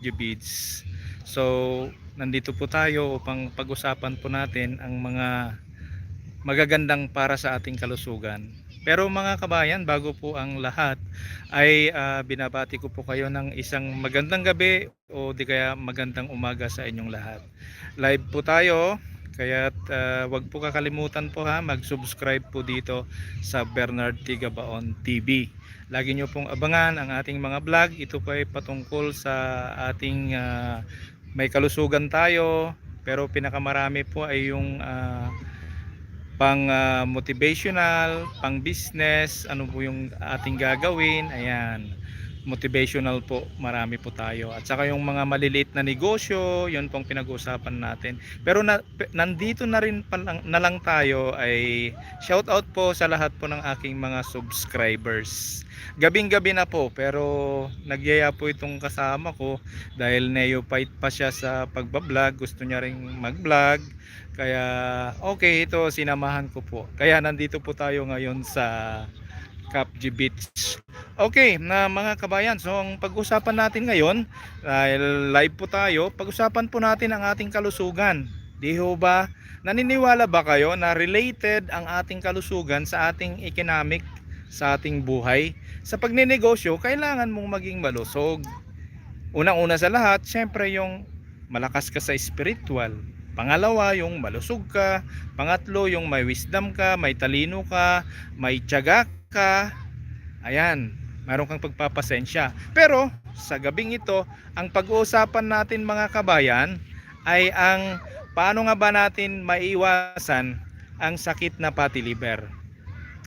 Beads. So, nandito po tayo upang pag-usapan po natin ang mga magagandang para sa ating kalusugan. Pero mga kabayan, bago po ang lahat ay binabati ko po kayo ng isang magandang gabi o di kaya magandang umaga sa inyong lahat. Live po tayo, kaya wag po kakalimutan po ha, mag-subscribe po dito sa Bernard Tigabaon TV. Lagi nyo pong abangan ang ating mga vlog. Ito po ay patungkol sa ating may kalusugan tayo, pero pinakamarami po ay yung pang motivational, pang business, ano po yung ating gagawin. Ayan, motivational po, marami po tayo. At saka yung mga maliliit na negosyo, yun pong pinag-uusapan natin. Pero nandito na rin na lang tayo ay shout out po sa lahat po ng aking mga subscribers. Gabing gabi na po, pero nagyaya po itong kasama ko dahil neophyte pa siya sa pagbablog, gusto niya ring mag-vlog. Kaya okay, ito sinamahan ko po. Kaya nandito po tayo ngayon sa Capji Beach. Okay, na mga kabayan, so ang pag-usapan natin ngayon, dahil live po tayo, pag-usapan po natin ang ating kalusugan. Di ho ba? Naniniwala ba kayo na related ang ating kalusugan sa ating economic, sa ating buhay? Sa pagninegosyo, kailangan mong maging malusog. Unang-una sa lahat, syempre yung malakas ka sa spiritual. Pangalawa, yung malusog ka. Pangatlo, yung may wisdom ka, may talino ka, may tiyaga ka. Ayan, mayroon kang pagpapasensya. Pero sa gabing ito, ang pag-uusapan natin mga kabayan ay ang paano nga ba natin maiiwasan ang sakit na fatty liver.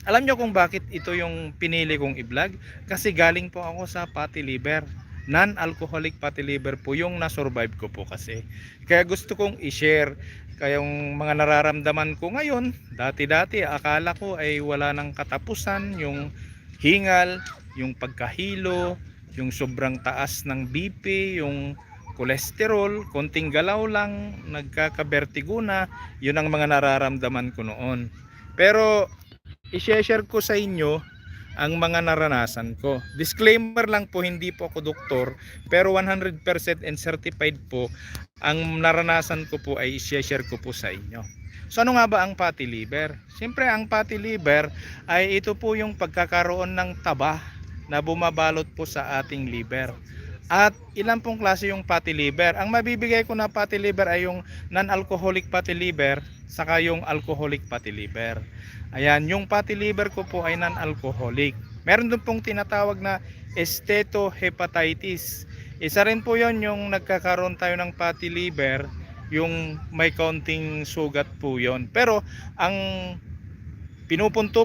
Alam nyo kung bakit ito yung pinili kong i-vlog? Kasi galing po ako sa fatty liver. Non-alcoholic fatty liver po yung na-survive ko po kasi. Kaya gusto kong i-share. Kaya yung mga nararamdaman ko ngayon, dati-dati akala ko ay wala nang katapusan, yung hingal, yung pagkahilo, yung sobrang taas ng BP, yung kolesterol, konting galaw lang, nagkakabertigo na, yun ang mga nararamdaman ko noon. Pero i-share ko sa inyo ang mga naranasan ko. Disclaimer lang po, hindi po ako doktor, pero 100% and certified po ang naranasan ko po ay i-share ko po sa inyo. So ano nga ba ang fatty liver? Siyempre ang fatty liver ay ito po yung pagkakaroon ng taba na bumabalot po sa ating liver. At ilan pong klase yung fatty liver? Ang mabibigay ko na fatty liver ay yung non-alcoholic fatty liver saka yung alcoholic fatty liver. Ayan, yung fatty liver ko po ay non-alcoholic. Meron din pong tinatawag na steatohepatitis. Isa rin po yon yung nagkakaroon tayo ng fatty liver, yung may kaunting sugat po yon. Pero ang pinupunto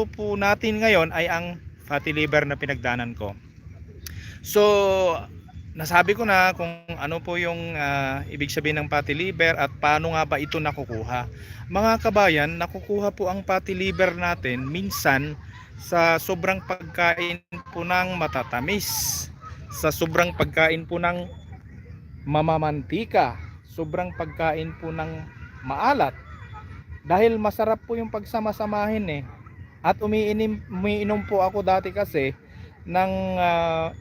po natin ngayon ay ang fatty liver na pinagdanan ko. So, nasabi ko na kung ano po yung ibig sabihin ng fatty liver at paano nga ba ito nakukuha. Mga kabayan, nakukuha po ang fatty liver natin minsan sa sobrang pagkain po ng matatamis, sa sobrang pagkain po ng mamamantika, sobrang pagkain po ng maalat. Dahil masarap po yung pagsama-samahin eh. At umiinom po ako dati kasi ng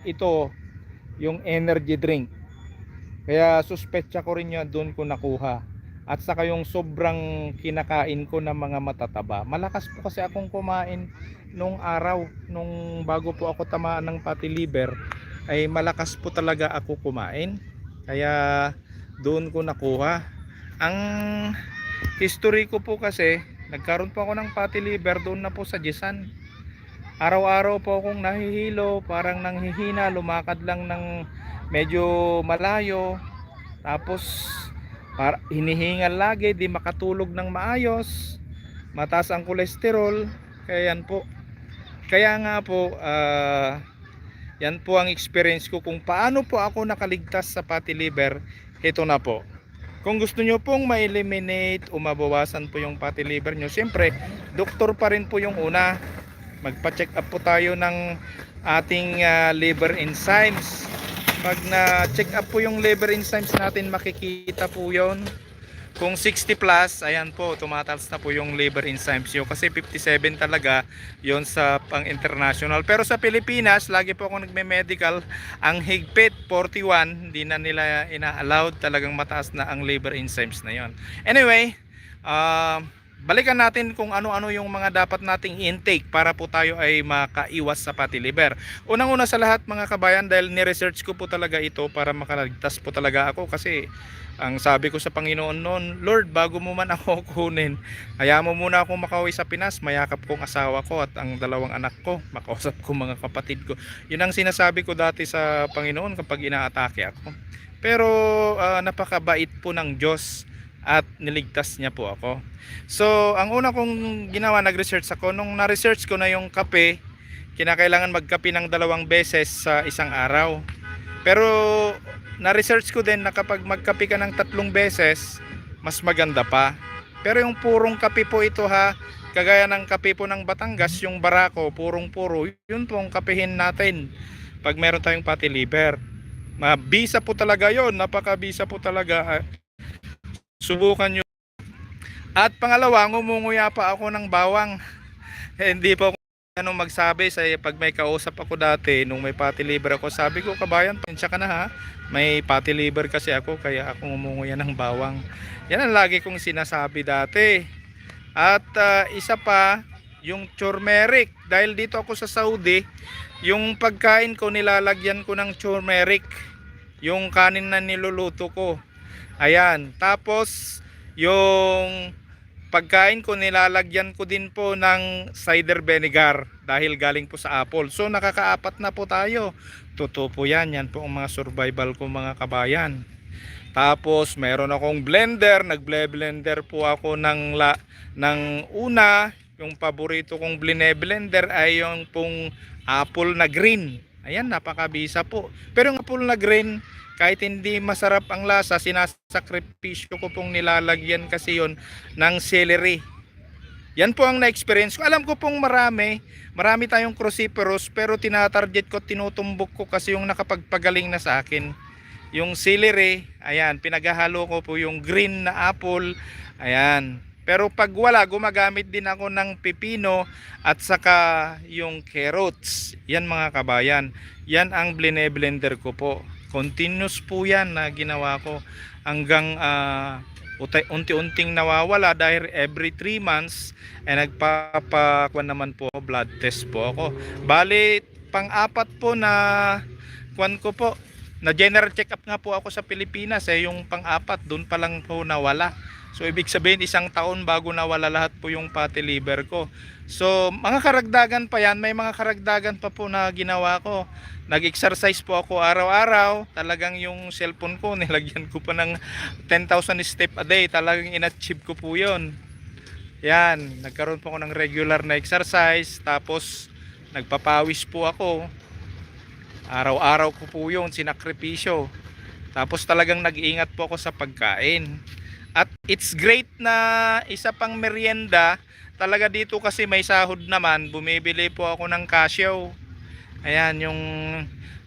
ito, yung energy drink. Kaya suspetsa ko rin yun, doon ko nakuha. At saka yung sobrang kinakain ko ng mga matataba. Malakas po kasi akong kumain nung araw, nung bago po ako tamaan ng fatty liver, ay malakas po talaga ako kumain. Kaya doon ko nakuha. Ang history ko po kasi, nagkaroon po ako ng fatty liver doon na po sa Jisan. Araw-araw po akong nahihilo, parang nanghihina, lumakad lang ng medyo malayo. Tapos hinihingal lagi, di makatulog ng maayos. Mataas ang kolesterol. Kaya yan po. Kaya nga po, yan po ang experience ko kung paano po ako nakaligtas sa fatty liver. Ito na po. Kung gusto nyo pong ma-eliminate o mabawasan po yung fatty liver nyo, siyempre, doktor pa rin po yung una. Magpa-check up po tayo ng ating liver enzymes. Pag na-check up po yung liver enzymes natin, makikita po yon Kung 60 plus, ayan po, tumataas na po yung liver enzymes nyo. Kasi 57 talaga yon sa pang international. Pero sa Pilipinas, lagi po ako nagme-medical, ang higpit 41, hindi na nila ina-allowed, talagang mataas na ang liver enzymes na yon. Anyway, balikan natin kung ano-ano yung mga dapat nating intake para po tayo ay makaiwas sa fatty liver. Unang-una sa lahat mga kabayan, dahil ni-research ko po talaga ito para makaligtas po talaga ako, kasi ang sabi ko sa Panginoon noon, Lord, bago mo man ako kunin, hayaan mo muna akong makauwi sa Pinas, mayakap kong asawa ko at ang dalawang anak ko, makausap ko mga kapatid ko. Yun ang sinasabi ko dati sa Panginoon kapag inaatake ako. Pero napakabait po ng Diyos at niligtas niya po ako. So ang una kong ginawa, nag-research ako. Nung na-research ko na yung kape, kinakailangan magkape ng 2 beses sa isang araw. Pero na-research ko din na kapag magkape ka ng 3 beses, mas maganda pa. Pero yung purong kape po ito ha, kagaya ng kape po ng Batangas, yung Barako, purong-puro, yun po ang kapehin natin pag meron tayong fatty liver. Mabisa po talaga yon, napakabisa po talaga. Subukan nyo. At pangalawa, ngumunguya pa ako ng bawang. Hindi po ako magsabi sa pag may kausap ako dati nung may fatty liver ako, sabi ko, kabayan, pasensya ka na ha, may fatty liver kasi ako kaya ako ngumunguya ng bawang. Yan ang lagi kong sinasabi dati. At isa pa, yung turmeric, dahil dito ako sa Saudi, yung pagkain ko nilalagyan ko ng turmeric, yung kanin na niluluto ko. Ayan, tapos yung pagkain ko nilalagyan ko din po ng cider vinegar dahil galing po sa apple. So nakakaapat na po tayo. Totoo po yan, yan po ang mga survival ko mga kabayan. Tapos meron akong blender, nagble-blender po ako ng una, yung paborito kong blender ay yung pong apple na green. Ayan, napakabisa po. Pero yung apple na green, kahit hindi masarap ang lasa, sinasakripisyo ko pong nilalagyan kasi yon ng celery. Yan po ang na-experience ko. Alam ko pong marami tayong cruciferous, pero tinatarget ko, tinutumbok ko kasi yung nakapagpagaling na sa akin. Yung celery, ayan, pinaghahalo ko po yung green na apple, ayan. Pero pag wala, gumagamit din ako ng pipino at saka yung carrots. Yan mga kabayan, yan ang blender ko po. Continuous po yan na ginawa ko hanggang unti-unting nawawala dahil every 3 months nagpapakuan naman po ako, blood test po ako. Bali pang-apat po na kuan ko po, na general check up nga po ako sa Pilipinas, yung pang-apat doon pa lang po nawala. So ibig sabihin 1 taon bago nawala lahat po yung fatty liver ko. So mga karagdagan pa yan, may mga karagdagan pa po na ginawa ko. Nag-exercise po ako araw-araw. Talagang yung cellphone ko nilagyan ko pa ng 10,000 step a day. Talagang in-achieve ko po yun. Yan, nagkaroon po ako ng regular na exercise. Tapos nagpapawis po ako. Araw-araw ko po yun, sinakripisyo. Tapos talagang nag-iingat po ako sa pagkain. At it's great na isa pang merienda. Talaga dito kasi may sahod naman, bumibili po ako ng cashew. Ayan,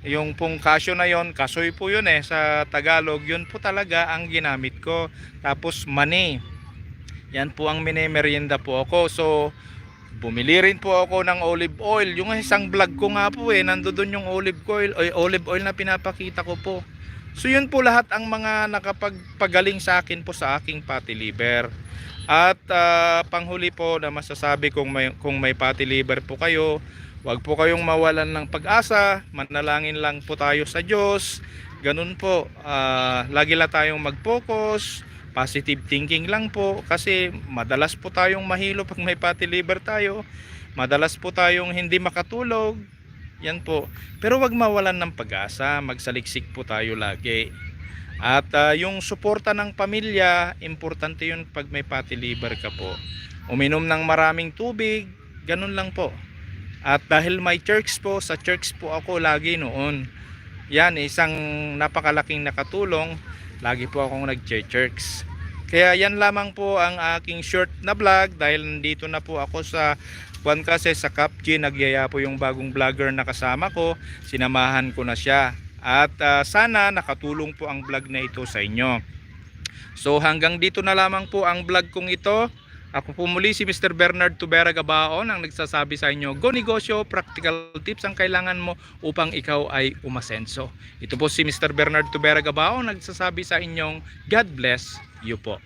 yung pong cashew na yon, kasoy po yun sa Tagalog, yun po talaga ang ginamit ko. Tapos mani, yan po ang merienda po ako. So bumili rin po ako ng olive oil. Yung isang vlog ko nga po nandoon yung olive oil na pinapakita ko po. So yun po lahat ang mga nakapagpagaling sa akin po sa aking fatty liver. At panghuli po na masasabi, kung may fatty liver po kayo, huwag po kayong mawalan ng pag-asa. Manalangin lang po tayo sa Diyos. Ganun po, lagi lang tayong mag-focus, positive thinking lang po, kasi madalas po tayong mahilo pag may fatty liver tayo. Madalas po tayong hindi makatulog. Yan po. Pero wag mawalan ng pag-asa, magsaliksik po tayo lagi. At yung suporta ng pamilya, importante yun pag may fatty liver ka po. Uminom ng maraming tubig, ganun lang po. At dahil may church po, sa church po ako lagi noon. Yan, isang napakalaking nakatulong. Lagi po akong nag-church. Kaya yan lamang po ang aking short na vlog, dahil nandito na po ako sa kasi sa Capg, nagyaya po yung bagong vlogger na kasama ko, sinamahan ko na siya. At sana nakatulong po ang vlog na ito sa inyo. So hanggang dito na lamang po ang vlog kong ito. Ako po muli si Mr. Bernard Tubera Gabaon ang nagsasabi sa inyo, go negosyo, practical tips ang kailangan mo upang ikaw ay umasenso. Ito po si Mr. Bernard Tubera Gabaon nagsasabi sa inyong God bless you po.